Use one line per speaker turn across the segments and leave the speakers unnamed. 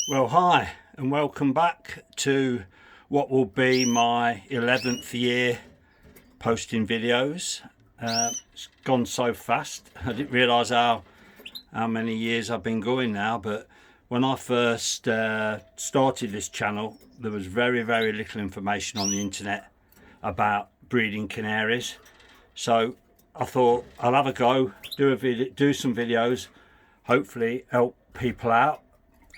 Well, hi and welcome back to what will be my 11th year posting videos. It's gone so fast. I didn't realise how many years I've been going now, but when I first started this channel there was very little information on the internet about breeding canaries. So I thought I'll have a go, do some videos, hopefully help people out.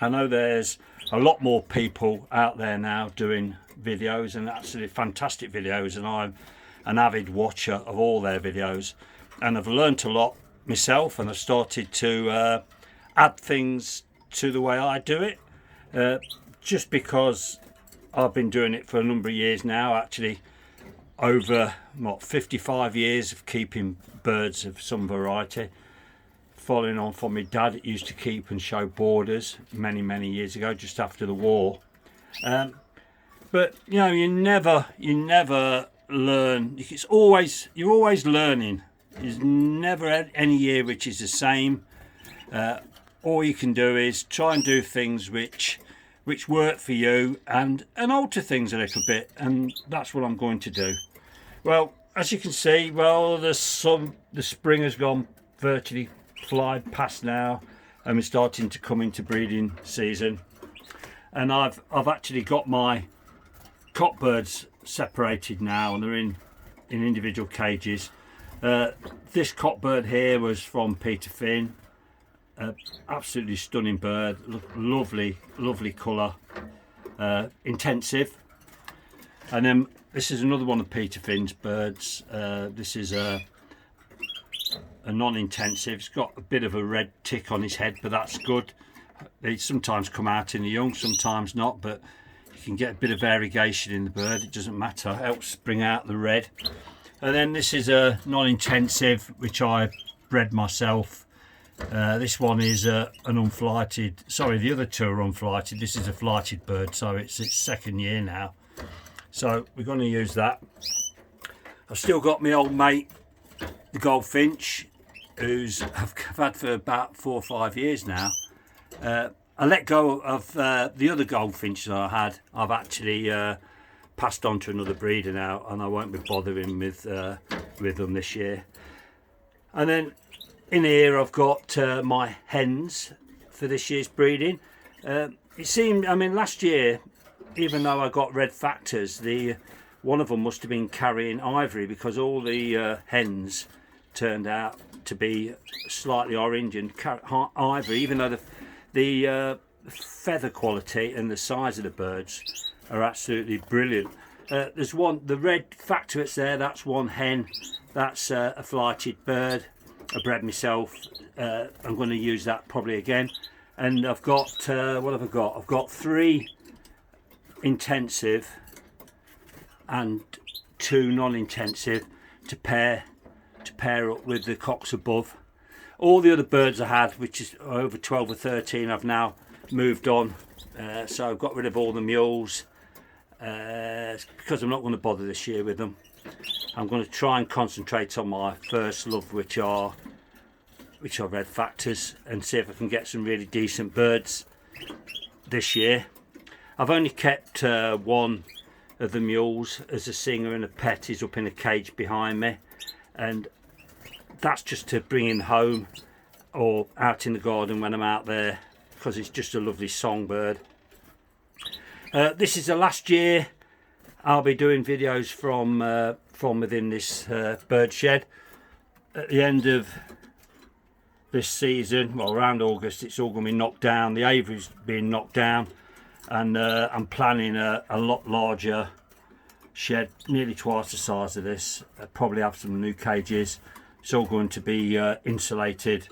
I know there's a lot more people out there now doing videos, and absolutely fantastic videos, and I'm an avid watcher of all their videos, and I've learnt a lot myself, and I've started to add things to the way I do it, just because I've been doing it for a number of years now, actually over 55 years of keeping birds of some variety, following on from my dad. It used to keep and show boarders many years ago, just after the war. But you know, you never learn. You're always learning. There's never any year which is the same. All you can do is try and do things which work for you, and alter things a little bit, and that's what I'm going to do. Well, as you can see, the spring has gone virtually flied past now, and we're starting to come into breeding season, and I've actually got my cockbirds separated now, and they're in individual cages. This cockbird here was from Peter Finn, absolutely stunning bird, lovely colour, intensive. And then this is another one of Peter Finn's birds. This is a non-intensive. It's got a bit of a red tick on his head, but that's good. They sometimes come out in the young, sometimes not, but you can get a bit of variegation in the bird. It doesn't matter, it helps bring out the red. And then this is a non-intensive which I bred myself. This one is an unflighted, sorry, the other two are unflighted. This is a flighted bird, so it's its second year now, so we're going to use that. I've still got my old mate, the goldfinch, who's I've had for about 4 or 5 years now. I let go of the other goldfinch that I had. I've actually passed on to another breeder now, and I won't be bothering with them this year. And then in here I've got my hens for this year's breeding. It seemed, I mean, last year, even though I got Redfactors, one of them must have been carrying Aviary, because all the hens turned out to be slightly orange and Aviary, even though the feather quality and the size of the birds are absolutely brilliant. There's one, the Redfactor that's there, that's one hen, that's a flighted bird. I bred myself. I'm going to use that probably again. And I've got what have I got? I've got 3 intensive and 2 non-intensive to pair up with the cocks above. All the other birds I had, which is over 12 or 13, I've now moved on. So I've got rid of all the mules because I'm not going to bother this year with them. I'm going to try and concentrate on my first love, which are Redfactors, and see if I can get some really decent birds this year. I've only kept one of the mules as a singer, and a pet. He's up in a cage behind me, and that's just to bring him home or out in the garden when I'm out there, because it's just a lovely songbird. This is the last year I'll be doing videos from within this bird shed. At the end of this season, well, around August, it's all going to be knocked down. The aviary's being knocked down, and I'm planning a lot larger shed, nearly twice the size of this. Probably have some new cages. It's all going to be insulated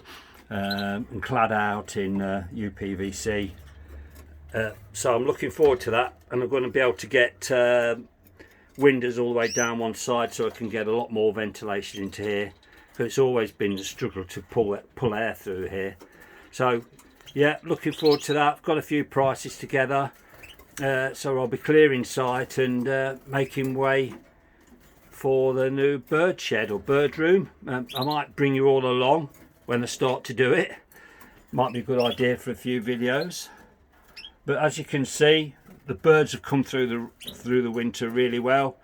and clad out in UPVC. So I'm looking forward to that, and I'm going to be able to get windows all the way down one side, so I can get a lot more ventilation into here, because it's always been a struggle to pull air through here. So yeah, looking forward to that. I've got a few prices together, so I'll be clearing site and making way for the new bird shed or bird room. I might bring you all along when I start to do it. Might be a good idea for a few videos. But as you can see, the birds have come through the winter really well.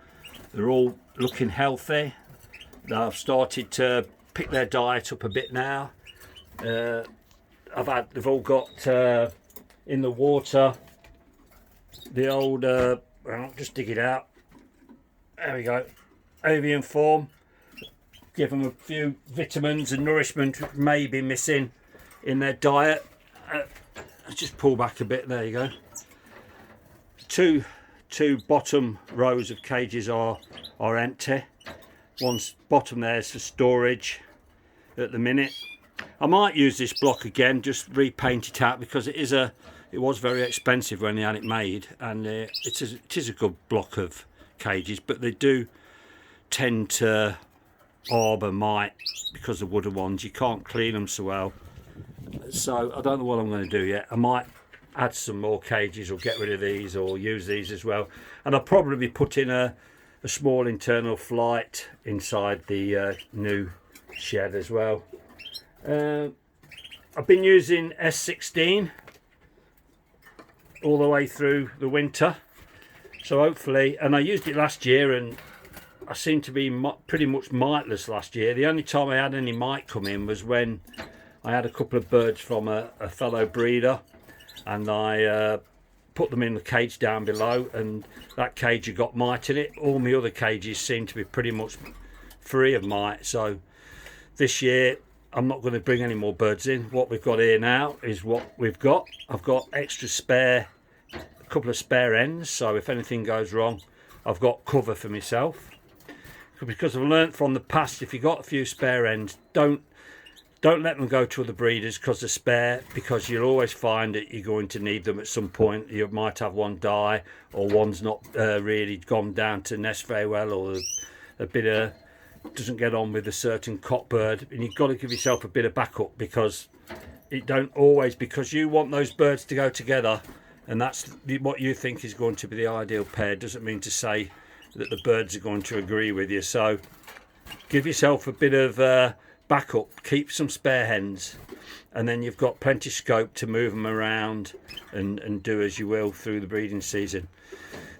They're all looking healthy. They've started to pick their diet up a bit now. They've all got in the water the old well, just dig it out. There we go. Avian form. Give them a few vitamins and nourishment which may be missing in their diet. Let's just pull back a bit. There you go. Two bottom rows of cages are empty. One's bottom there is for storage at the minute. I might use this block again, just repaint it out, because it was very expensive when they had it made, and it is a good block of cages, but they do tend to harbour mite because the wooden ones, you can't clean them so well. So I don't know what I'm going to do yet. I might add some more cages or get rid of these or use these as well, and I'll probably be putting a small internal flight inside the new shed as well. I've been using S16 all the way through the winter, so hopefully, and I used it last year and I seemed to be pretty much miteless last year. The only time I had any mite come in was when I had a couple of birds from a fellow breeder, and I put them in the cage down below, and that cage had got mite in it. All my other cages seem to be pretty much free of mite, so this year I'm not going to bring any more birds in. What we've got here now is what we've got. I've got a couple of spare hens, so if anything goes wrong I've got cover for myself. Because I've learnt from the past, if you've got a few spare hens, don't let them go to other breeders because they're spare, because you'll always find that you're going to need them at some point. You might have one die, or one's not really gone down to nest very well, or a bit of doesn't get on with a certain cockbird, and you've got to give yourself a bit of backup, because it don't always, because you want those birds to go together, and that's what you think is going to be the ideal pair, doesn't mean to say that the birds are going to agree with you. So give yourself a bit of backup, keep some spare hens, and then you've got plenty of scope to move them around and do as you will through the breeding season.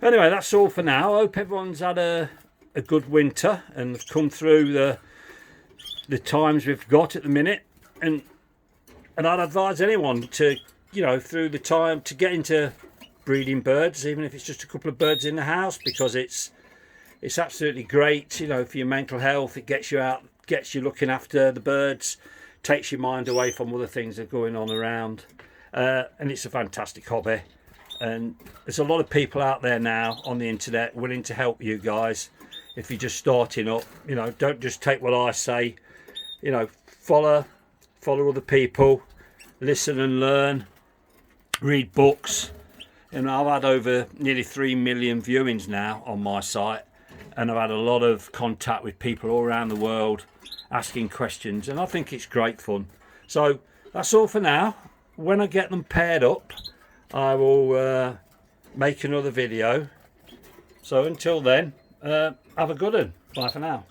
Anyway, that's all for now. I hope everyone's had a good winter and come through the times we've got at the minute, and I'd advise anyone to, through the time, to get into breeding birds, even if it's just a couple of birds in the house, because it's absolutely great, for your mental health. It gets you out, gets you looking after the birds, takes your mind away from other things that are going on around, and it's a fantastic hobby. And there's a lot of people out there now on the internet willing to help you guys if you're just starting up. Don't just take what I say, follow other people, listen and learn, read books. I've had over nearly 3 million viewings now on my site, and I've had a lot of contact with people all around the world asking questions, and I think it's great fun. So that's all for now. When I get them paired up, I will make another video. So until then, have a good one. Bye for now.